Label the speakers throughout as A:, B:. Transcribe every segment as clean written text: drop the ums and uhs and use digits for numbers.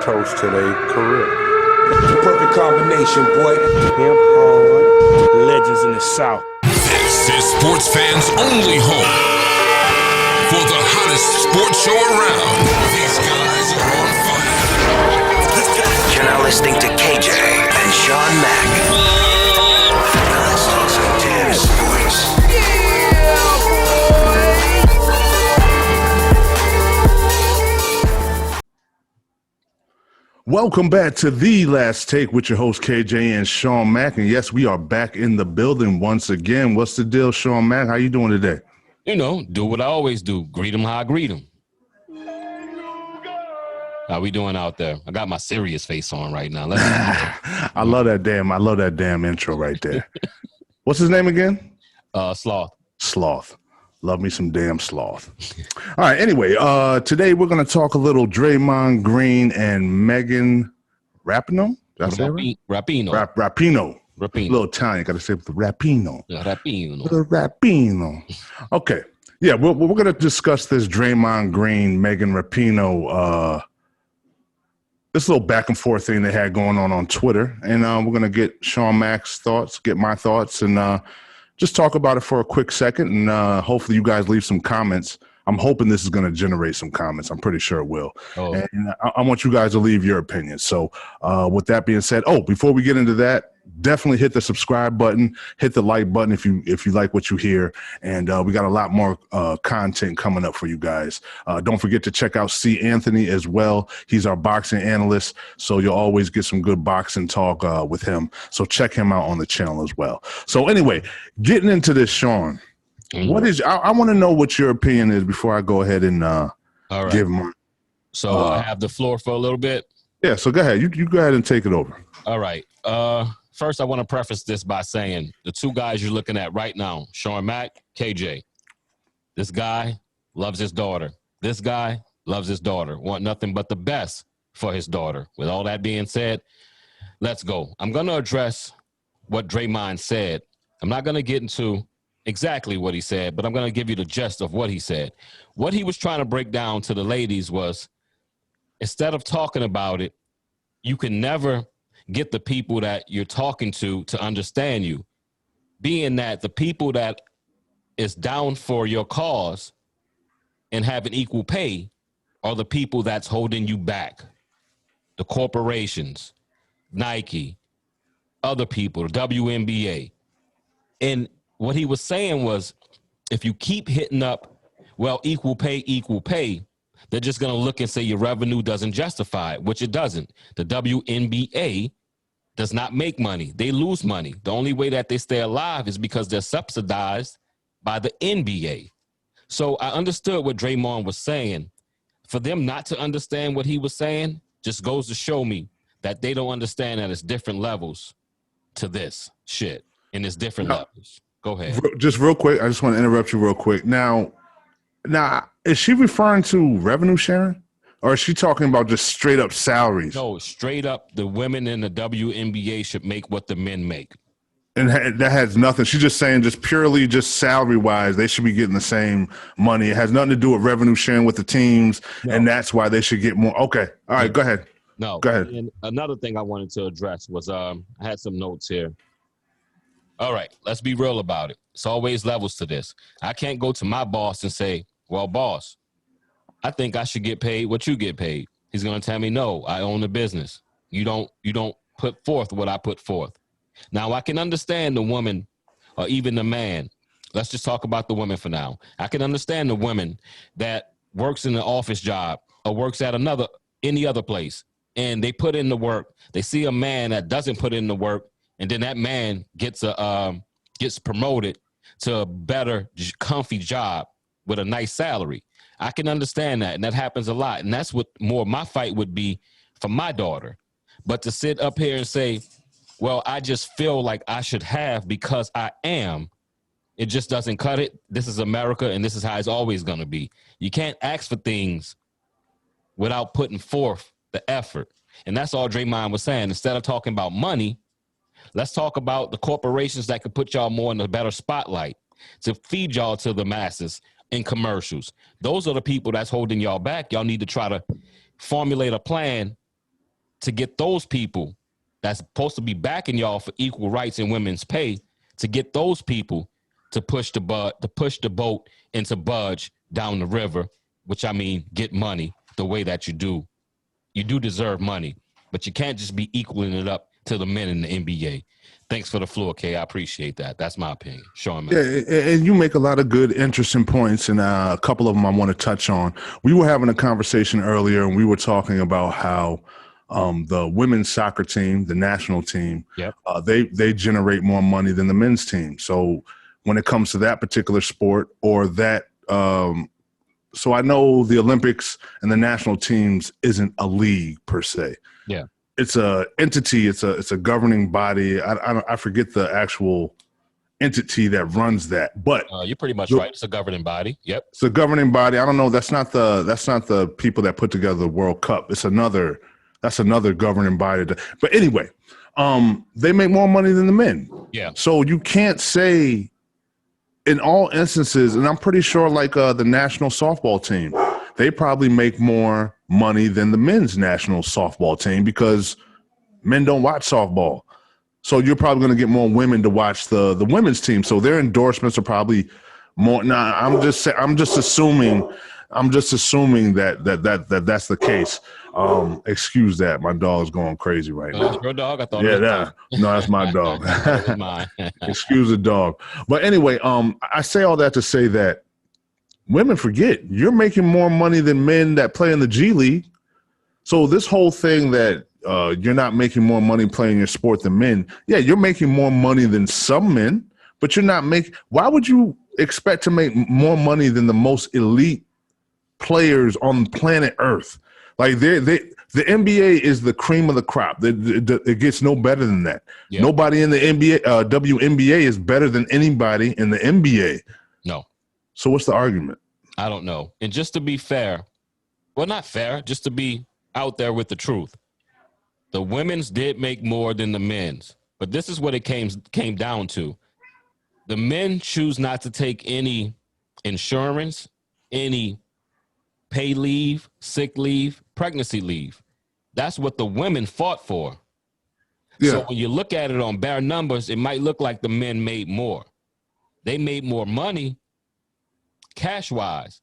A: toast to their career.
B: The perfect combination, boy.
A: Hip hard legends in the South.
C: This is sports fans' only home for the hottest sports show around. These guys are on fire.
D: You're now listening to KJ and Shawn Mack. Now let's talk some damn sports.
E: Welcome back to The Last Take with your host, KJ and Shawn Mack. And yes, we are back in the building once again. What's the deal, Shawn Mack? How you doing today?
F: You know, do what I always do. Greet them how I greet them. How we doing out there? I got my serious face on right now.
E: I love that damn intro right there. What's his name again?
F: Sloth.
E: Sloth. Love me some damn sloth. All right, anyway, today we're going to talk a little Draymond Green and Megan Rapinoe. Did I say it right?
F: Rapinoe.
E: Rapinoe.
F: Rapinoe.
E: A little Italian, got to say it with the Rapinoe.
F: Rapinoe.
E: The Rapinoe. Okay. Yeah, we're going to discuss this Draymond Green, Megan Rapinoe, this little back and forth thing they had going on Twitter. And we're going to get Shawn Mack's thoughts, get my thoughts, and just talk about it for a quick second, and hopefully you guys leave some comments. I'm hoping this is going to generate some comments. I'm pretty sure it will. Oh. And I want you guys to leave your opinions. So with that being said, before we get into that, definitely hit the subscribe button, hit the like button if you like what you hear. And we got a lot more content coming up for you guys. Don't forget to check out C. Anthony as well. He's our boxing analyst, so you'll always get some good boxing talk with him. So check him out on the channel as well. So anyway, getting into this, Shawn, what is? I want to know what your opinion is before I go ahead and give mine.
F: So I have the floor for a little bit.
E: Yeah. So go ahead. You go ahead and take it over.
F: All right. First, I want to preface this by saying the two guys you're looking at right now, Shawn Mack, KJ. This guy loves his daughter. This guy loves his daughter. Want nothing but the best for his daughter. With all that being said, let's go. I'm going to address what Draymond said. I'm not going to get into exactly what he said, but I'm going to give you the gist of what he said. What he was trying to break down to the ladies was, instead of talking about it, you can never get the people that you're talking to understand you, being that the people that is down for your cause and having equal pay are the people that's holding you back. The corporations, Nike, other people, the WNBA. And what he was saying was, if you keep hitting up, well, equal pay, they're just going to look and say your revenue doesn't justify it, which it doesn't. The WNBA does not make money. They lose money. The only way that they stay alive is because they're subsidized by the NBA. So I understood what Draymond was saying. For them not to understand what he was saying just goes to show me that they don't understand that it's different levels to this shit, and it's different levels. Go ahead.
E: Just real quick, I just want to interrupt you real quick. Now, is she referring to revenue sharing? Or is she talking about just straight up salaries?
F: No, straight up, the women in the WNBA should make what the men make.
E: And that has nothing. She's just saying just purely just salary-wise, they should be getting the same money. It has nothing to do with revenue sharing with the teams, and that's why they should get more. Okay. All right, go ahead.
F: No.
E: Go ahead.
F: And another thing I wanted to address was I had some notes here. All right, let's be real about it. It's always levels to this. I can't go to my boss and say, well, boss, I think I should get paid what you get paid. He's going to tell me, no, I own the business. You don't put forth what I put forth. Now, I can understand the woman or even the man. Let's just talk about the women for now. I can understand the woman that works in an office job or works at any other place, and they put in the work. They see a man that doesn't put in the work, and then that man gets promoted to a better, comfy job with a nice salary. I can understand that, and that happens a lot. And that's what more my fight would be for my daughter. But to sit up here and say, well, I just feel like I should have because I am, it just doesn't cut it. This is America, and this is how it's always going to be. You can't ask for things without putting forth the effort. And that's all Draymond was saying. Instead of talking about money, let's talk about the corporations that could put y'all more in a better spotlight to feed y'all to the masses in commercials. Those are the people that's holding y'all back. Y'all need to try to formulate a plan to get those people that's supposed to be backing y'all for equal rights and women's pay, to get those people to push the boat and to budge down the river, which I mean, get money the way that you do. You do deserve money, but you can't just be equaling it up to the men in the NBA. Thanks for the floor, Kay. I appreciate that. That's my opinion. Shawn, man.
E: Yeah, and you make a lot of good, interesting points, and a couple of them I want to touch on. We were having a conversation earlier, and we were talking about how the women's soccer team, the national team,
F: Yep.
E: They generate more money than the men's team. So when it comes to that particular sport or that, so I know the Olympics and the national teams isn't a league per se.
F: Yeah.
E: It's a entity. It's a governing body. I forget the actual entity that runs that, but
F: You're pretty much right. It's a governing body. Yep.
E: it's a governing body. I don't know. That's not the people that put together the World Cup. That's another governing body. But anyway, they make more money than the men.
F: Yeah.
E: So you can't say in all instances, and I'm pretty sure like the national softball team, they probably make more money than the men's national softball team because men don't watch softball. So you're probably going to get more women to watch the women's team. So their endorsements are probably more. Now I'm just assuming that that's the case. Excuse that. My dog's going crazy right now.
F: Your dog? I thought
E: Yeah,
F: it was
E: no, that's my dog.
F: That was mine.
E: Excuse the dog. But anyway, I say all that to say that women forget you're making more money than men that play in the G League. So this whole thing that you're not making more money playing your sport than men, yeah, you're making more money than some men, but you're not making. Why would you expect to make more money than the most elite players on planet Earth? Like the NBA is the cream of the crop. It gets no better than that.
F: Yeah.
E: Nobody in the NBA, WNBA is better than anybody in the NBA.
F: No.
E: So what's the argument?
F: I don't know. And just to be fair, well, not fair, just to be out there with the truth, the women's did make more than the men's. But this is what it came down to. The men choose not to take any insurance, any pay leave, sick leave, pregnancy leave. That's what the women fought for.
E: Yeah.
F: So when you look at it on bare numbers, it might look like the men made more. They made more money cash-wise,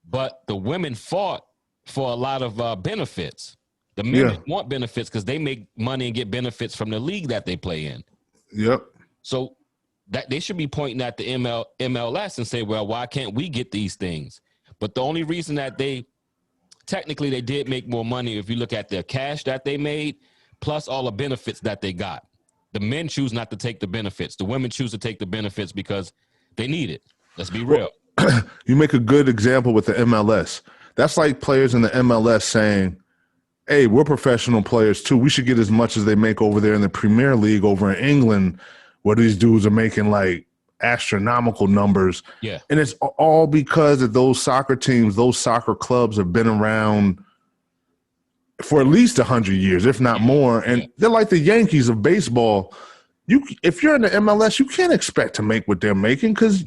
F: but the women fought for a lot of benefits. The men want benefits because they make money and get benefits from the league that they play in.
E: Yep.
F: So that they should be pointing at the MLS and say, well, why can't we get these things? But the only reason that they did make more money, if you look at the cash that they made, plus all the benefits that they got. The men choose not to take the benefits. The women choose to take the benefits because they need it. Let's be real.
E: You make a good example with the MLS. That's like players in the MLS saying, hey, we're professional players too. We should get as much as they make over there in the Premier League over in England, where these dudes are making like astronomical numbers.
F: Yeah.
E: And it's all because of those soccer teams, those soccer clubs have been around for at least 100 years, if not more. And they're like the Yankees of baseball. If you're in the MLS, you can't expect to make what they're making because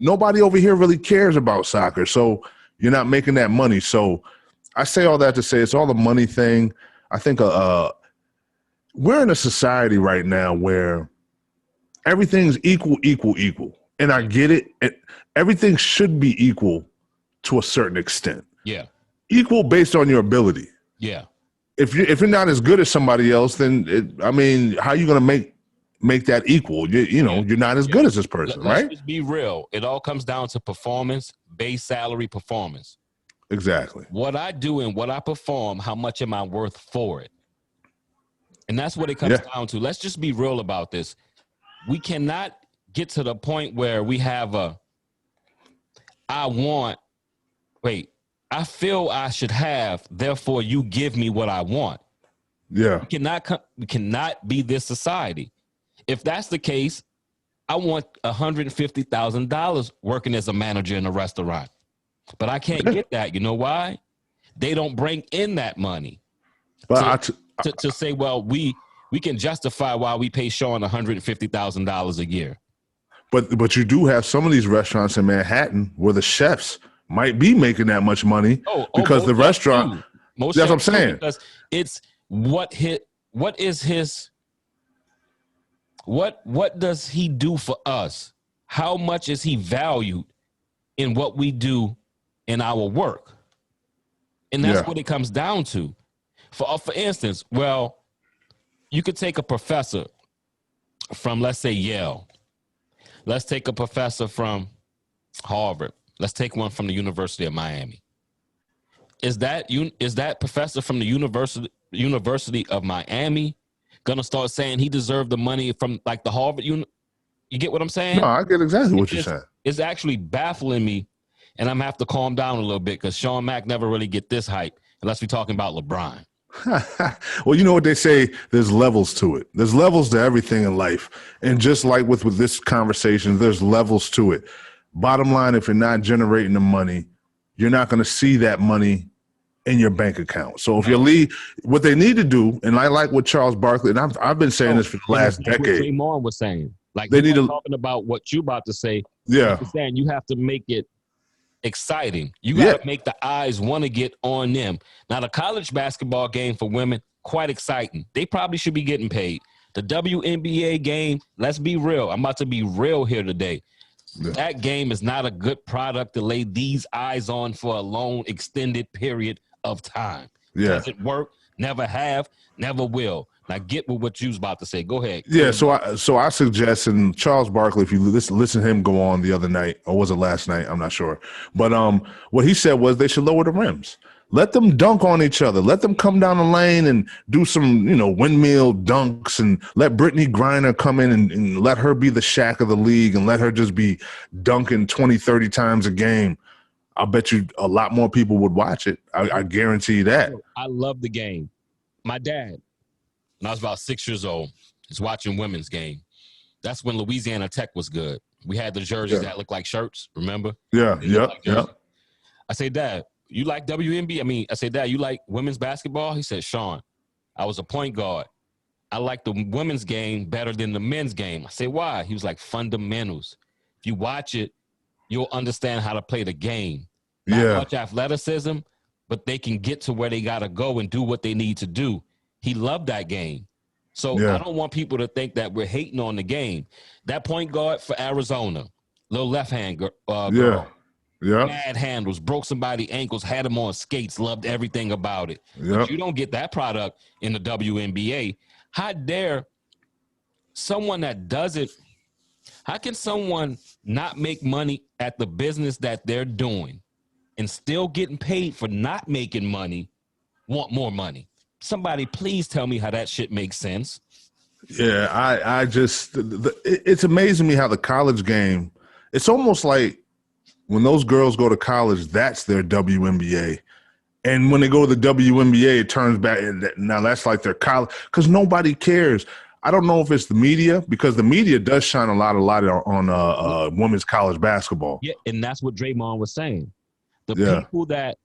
E: nobody over here really cares about soccer. So you're not making that money. So I say all that to say it's all a money thing. I think we're in a society right now where everything's equal. And I get it. Everything should be equal to a certain extent.
F: Yeah.
E: Equal based on your ability.
F: Yeah.
E: If you're not as good as somebody else, then how are you going to make that equal? You're not as good as this person, right?
F: Let's just be real. It all comes down to performance, base salary performance.
E: Exactly.
F: What I do and what I perform, how much am I worth for it? And that's what it comes down to. Let's just be real about this. We cannot get to the point where we have I feel I should have, therefore you give me what I want.
E: Yeah.
F: We cannot be this society. If that's the case, I want $150,000 working as a manager in a restaurant. But I can't get that. You know why? They don't bring in that money.
E: But
F: to say, well, we can justify why we pay Shawn $150,000 a year.
E: But you do have some of these restaurants in Manhattan where the chefs might be making that much money because the restaurant.
F: Most
E: that's what I'm
F: chefs do,
E: saying.
F: because what does he do for us? How much is he valued in what we do in our work? And that's what it comes down to. For instance, well, you could take a professor from, let's say, Yale. Let's take a professor from Harvard. Let's take one from the University of Miami. Is that professor from the University of Miami gonna start saying he deserved the money from like the Harvard? You get what I'm saying?
E: No, I get exactly what you're saying.
F: It's actually baffling me, and I'm gonna have to calm down a little bit because Shawn Mack never really get this hype unless we're talking about LeBron.
E: Well, you know what they say, there's levels to it. There's levels to everything in life. And just like with this conversation, there's levels to it. Bottom line, if you're not generating the money, you're not going to see that money in your bank account. So if you leave, what they need to do, and I like what Charles Barkley, and I've been saying this for the last decade.
F: What Draymond was saying. Like,
E: they need to
F: talking about what you're about to say.
E: Yeah.
F: Saying you have to make it exciting. You got to make the eyes want to get on them. Now, the college basketball game for women, quite exciting. They probably should be getting paid. The WNBA game, let's be real. I'm about to be real here today. Yeah. That game is not a good product to lay these eyes on for a long, extended period of time.
E: Yeah.
F: Doesn't work, never have, never will. Now get with what you was about to say. Go ahead.
E: Yeah, so I suggest, and Charles Barkley, if you listen to him go on the other night, or was it last night? I'm not sure. But what he said was they should lower the rims. Let them dunk on each other. Let them come down the lane and do some, windmill dunks, and let Brittany Griner come in and let her be the Shaq of the league and let her just be dunking 20, 30 times a game. I'll bet you a lot more people would watch it. I guarantee you that.
F: I love the game. My dad, when I was about 6 years old, was watching women's game. That's when Louisiana Tech was good. We had the jerseys that looked like shirts, remember?
E: Yeah, yeah.
F: I say, Dad, you like WNBA? I said, Dad, you like women's basketball? He said, Shawn, I was a point guard. I like the women's game better than the men's game. I said, why? He was like, fundamentals. If you watch it, you'll understand how to play the game. Not much athleticism, but they can get to where they got to go and do what they need to do. He loved that game. So I don't want people to think that we're hating on the game. That point guard for Arizona, little left-hand girl.
E: Yeah.
F: Bad handles, broke somebody's ankles, had him on skates, loved everything about it. But you don't get that product in the WNBA. How dare someone that does it, how can someone not make money at the business that they're doing and still getting paid for not making money, want more money? Somebody please tell me how that shit makes sense.
E: Yeah, I just, it's amazing me how the college game, it's almost like when those girls go to college, that's their WNBA. And when they go to the WNBA, it turns back, and now that's like their college, because nobody cares. I don't know if it's the media, because the media does shine a lot on women's college basketball.
F: Yeah, and that's what Draymond was saying. The people that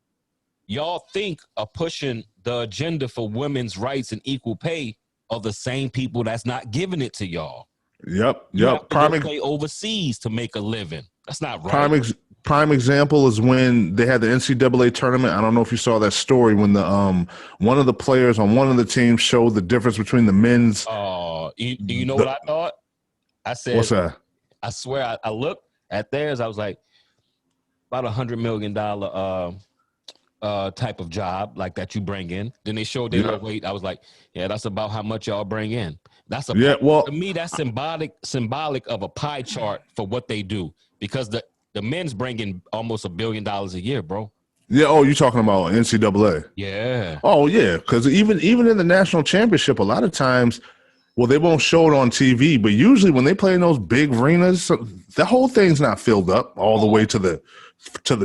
F: y'all think are pushing the agenda for women's rights and equal pay are the same people that's not giving it to y'all.
E: Yep.
F: You have to go play overseas to make a living. That's not right.
E: Prime example is when they had the NCAA tournament. I don't know if you saw that story when the one of the players on one of the teams showed the difference between the men's.
F: You know what I thought? I said,
E: what's that?
F: I swear I looked at theirs. I was like, about $100 million type of job like that you bring in. Then they showed their weight. I was like, yeah, that's about how much y'all bring in. That's to me, that's symbolic of a pie chart for what they do, because the men's bring in almost $1 billion a year, bro.
E: Yeah. Oh, you're talking about NCAA?
F: Yeah.
E: Oh, yeah. Because even in the national championship, a lot of times, well, they won't show it on TV, but usually when they play in those big arenas, the whole thing's not filled up all the way to the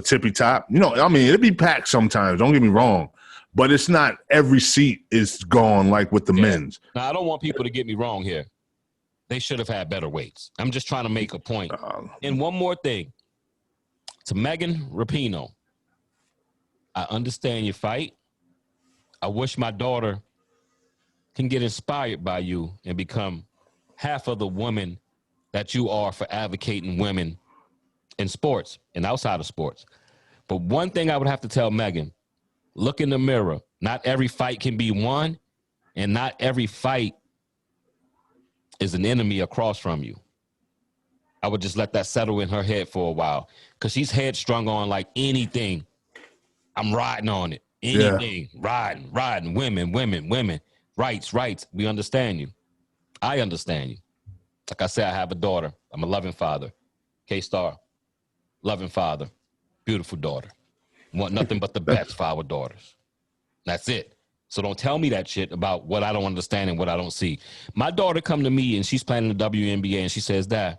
E: tippy top. It'd be packed sometimes. Don't get me wrong, but it's not every seat is gone like with the men's.
F: Now, I don't want people to get me wrong here. They should have had better weights. I'm just trying to make a point. And one more thing. To Megan Rapinoe, I understand your fight. I wish my daughter can get inspired by you and become half of the woman that you are for advocating women in sports and outside of sports. But one thing I would have to tell Megan, look in the mirror. Not every fight can be won, And not every fight is an enemy across from you. I would just let that settle in her head for a while because she's headstrong on like anything. I'm riding on it. Anything. Yeah. Riding. Women. Rights. We understand you. I understand you. Like I said, I have a daughter. I'm a loving father. K-Star, loving father, beautiful daughter. Want nothing but the best for our daughters. That's it. So don't tell me that shit about what I don't understand and what I don't see. My daughter come to me and she's playing in the WNBA and she says, Dad,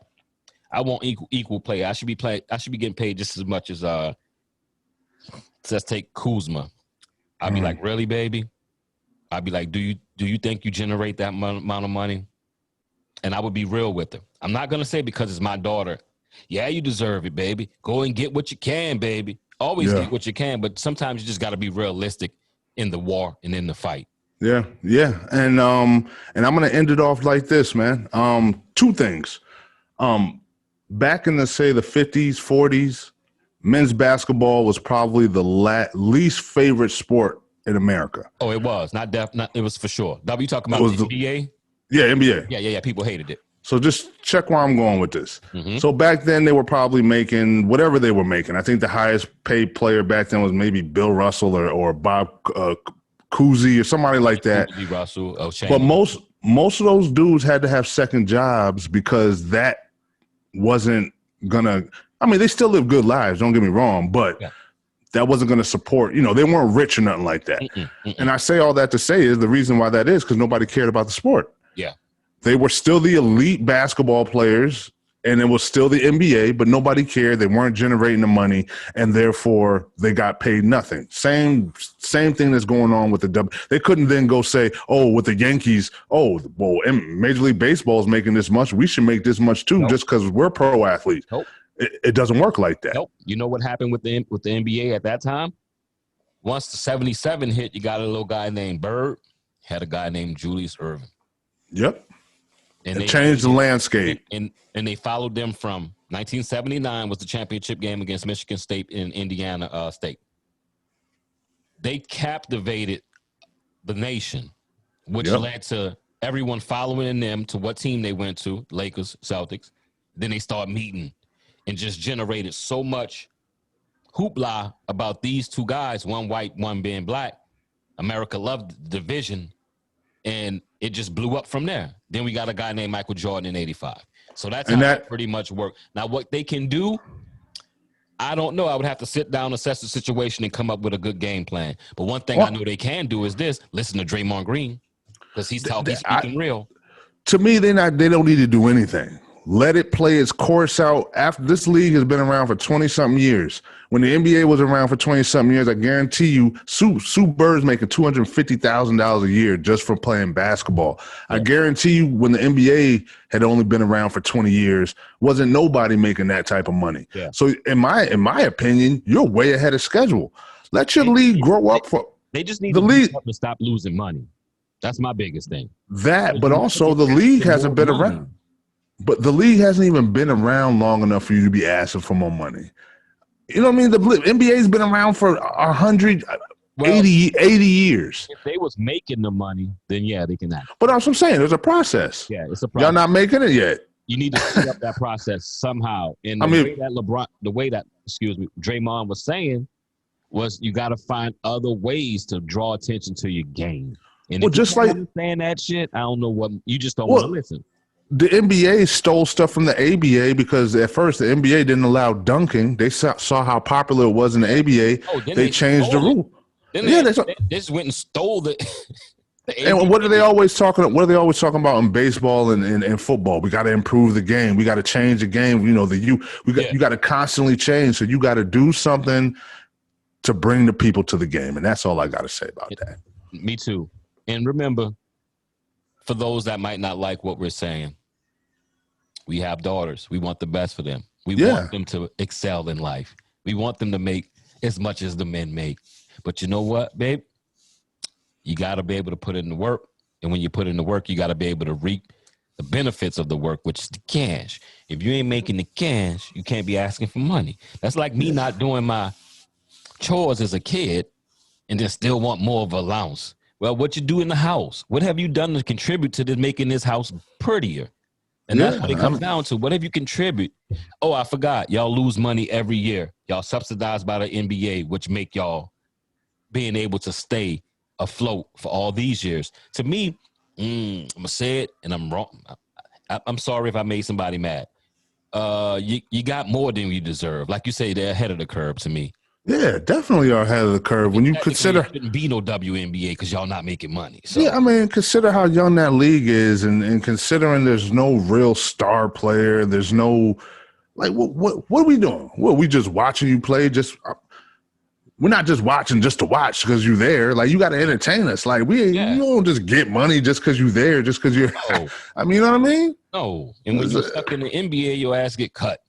F: I want equal play. I should be getting paid just as much as let's take Kuzma. I'd be like, really, baby? I'd be like, do you think you generate that amount of money? And I would be real with her. I'm not gonna say because it's my daughter, yeah, you deserve it, baby. Go and get what you can, baby. Always get what you can, but sometimes you just gotta be realistic in the war and in the fight.
E: Yeah. And I'm gonna end it off like this, man. Two things. Back in the 50s, 40s, men's basketball was probably the least favorite sport in America.
F: Oh, it was. It was for sure. You talking about the NBA?
E: Yeah, NBA.
F: Yeah. People hated it.
E: So just check where I'm going with this. Mm-hmm. So back then they were probably making whatever they were making. I think the highest paid player back then was maybe Bill Russell or Bob Cousy or somebody like that.
F: Russell,
E: but most of those dudes had to have second jobs because that wasn't gonna. I mean, they still live good lives. Don't get me wrong, but that wasn't going to support. They weren't rich or nothing like that. And I say all that to say is the reason why that is because nobody cared about the sport.
F: Yeah.
E: They were still the elite basketball players, and it was still the NBA, but nobody cared. They weren't generating the money, and therefore they got paid nothing. Same thing that's going on with the W. They couldn't then go say, oh, with the Yankees, oh, well, Major League Baseball is making this much. We should make this much too, just because we're pro athletes.
F: Nope.
E: It doesn't work like that.
F: Nope. You know what happened with the NBA at that time? Once the 77 hit, you got a little guy named Bird, had a guy named Julius Erving.
E: Yep. And they changed the landscape.
F: And they followed them from 1979 was the championship game against Michigan State in Indiana State. They captivated the nation, which led to everyone following them to what team they went to, Lakers, Celtics. Then they start meeting and just generated so much hoopla about these two guys, one white, one being black. America loved the division, and it just blew up from there. Then we got a guy named Michael Jordan in 85. So that's how that pretty much worked. Now, what they can do, I don't know. I would have to sit down, assess the situation, and come up with a good game plan. But one thing I know they can do is this: listen to Draymond Green, because he's speaking real.
E: To me, they don't need to do anything. Let it play its course out. After this league has been around for 20-something years. When the NBA was around for 20-something years, I guarantee you, Sue Bird's making $250,000 a year just for playing basketball. Yeah. I guarantee you, when the NBA had only been around for 20 years, wasn't nobody making that type of money. Yeah. So, in my opinion, you're way ahead of schedule. Let your league grow up.
F: They just need the league to stop losing money. That's my biggest thing.
E: But also the league hasn't been around. But the league hasn't even been around long enough for you to be asking for more money. You know what I mean? The NBA's been around for 80 years.
F: If they was making the money, then yeah, they can act.
E: But that's what I'm saying. There's a process.
F: Yeah, it's a process.
E: Y'all not making it yet.
F: You need to speed up that process somehow. And the way that Draymond was saying was you got to find other ways to draw attention to your game. And if you don't understand that shit, I don't know what you just don't want to listen.
E: The NBA stole stuff from the ABA because at first the NBA didn't allow dunking. They saw how popular it was in the ABA. They changed the rule.
F: They just went and stole the
E: and what are they always talking about in baseball and football? We got to improve the game. We got to change the game. You got to constantly change. So you got to do something to bring the people to the game. And that's all I got to say about that.
F: Me too. And remember, for those that might not like what we're saying, we have daughters. We want the best for them. We want them to excel in life. We want them to make as much as the men make. But you know what, babe? You got to be able to put in the work. And when you put in the work, you got to be able to reap the benefits of the work, which is the cash. If you ain't making the cash, you can't be asking for money. That's like me not doing my chores as a kid and then still want more of an allowance. Well, what you do in the house? What have you done to contribute to this, making this house prettier? And that's what it comes down to. What have you contribute? Oh, I forgot. Y'all lose money every year. Y'all subsidized by the NBA, which make y'all being able to stay afloat for all these years. To me, I'm gonna say it, and I'm wrong. I'm sorry if I made somebody mad. You got more than you deserve. Like you say, they're ahead of the curve to me.
E: Yeah, definitely are ahead of the curve. When you consider,
F: it shouldn't be no WNBA because y'all not making money. So
E: yeah, I mean, consider how young that league is, and considering there's no real star player, there's no like, what are we doing? What, we just watching you play? We're not just watching just to watch because you're there. Like, you got to entertain us. Like, you don't just get money just because you're there, just because you're.
F: No.
E: I mean, you know what I mean?
F: No, and when you're stuck in the NBA, your ass get cut.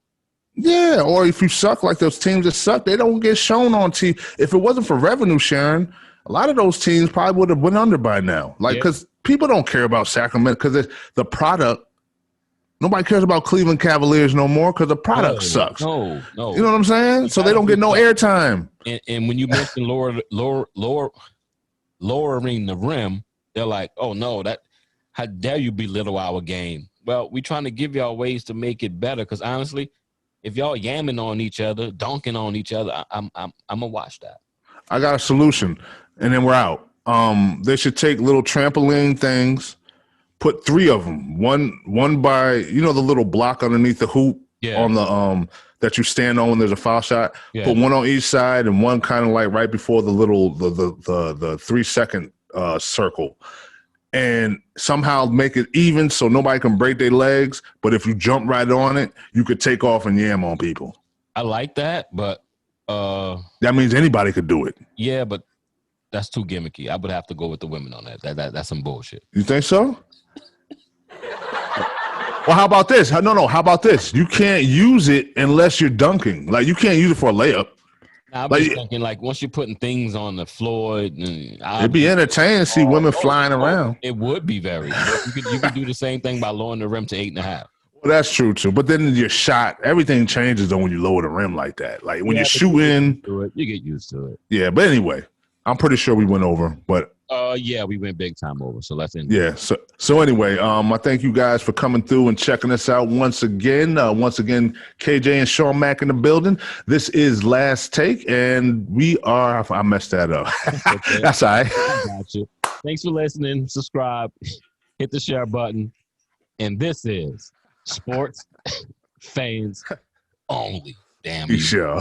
E: Yeah, or if you suck like those teams that suck, they don't get shown on TV. If it wasn't for revenue sharing, a lot of those teams probably would have went under by now. Like, because people don't care about Sacramento because the product. Nobody cares about Cleveland Cavaliers no more because the product sucks.
F: No.
E: You know what I'm saying? So they don't get no airtime.
F: And when you mention lowering the rim, they're like, oh no, how dare you belittle our game? Well, we're trying to give y'all ways to make it better because honestly, if y'all yamming on each other, dunking on each other, I'm gonna watch that.
E: I got a solution, and then we're out. They should take little trampoline things, put 3 of them, one by the little block underneath the hoop on the that you stand on when there's a foul shot. Yeah. Put one on each side and one kind of like right before the little the 3-second circle. And somehow make it even so nobody can break their legs. But if you jump right on it, you could take off and yam on people.
F: I like that, but
E: that means anybody could do it.
F: Yeah, but that's too gimmicky. I would have to go with the women on that. That's some bullshit.
E: You think so? Well, how about this? No. How about this? You can't use it unless you're dunking. Like, you can't use it for a layup.
F: I'm just thinking, like, once you're putting things on the floor,
E: it'd be entertaining to see women flying around.
F: It would be very. You could do the same thing by lowering the rim to 8.5.
E: Well, that's true too. But then your shot, everything changes when you lower the rim like that. Like when you're shooting,
F: you get used to it.
E: Yeah, but anyway, I'm pretty sure we went over. But
F: we went big time over. So let's end.
E: Yeah. So anyway, I thank you guys for coming through and checking us out once again. KJ and Shawn Mack in the building. This is Last Take, and we are. I messed that up. Okay. That's all right.
F: I got you. Thanks for listening. Subscribe. Hit the share button. And this is Sports Fans Only. Damn you.
E: Sure.